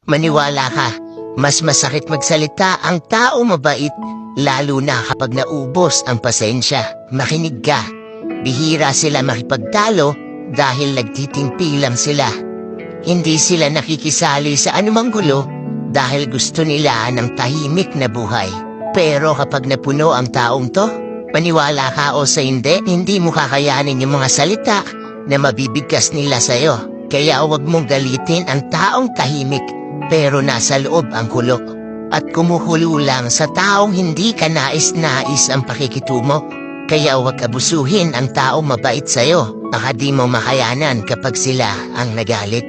Maniwala ka, mas masakit magsalita ang tao mabait, lalo na kapag naubos ang pasensya. Makinig ka, bihira sila makipagtalo dahil nagtitimpi lang sila. Hindi sila nakikisali sa anumang gulo dahil gusto nila ng tahimik na buhay. Pero kapag napuno ang taong to, maniwala ka o sa hindi mo kakayanin yung mga salita na mabibigkas nila sa'yo. Kaya huwag mong galitin ang taong tahimik pero nasa loob ang kulo. At kumukulo lang sa taong hindi ka nais-nais ang pakikitumo. Kaya huwag abusuhin ang taong mabait sa'yo. Baka di mo makayanan kapag sila ang nagalit.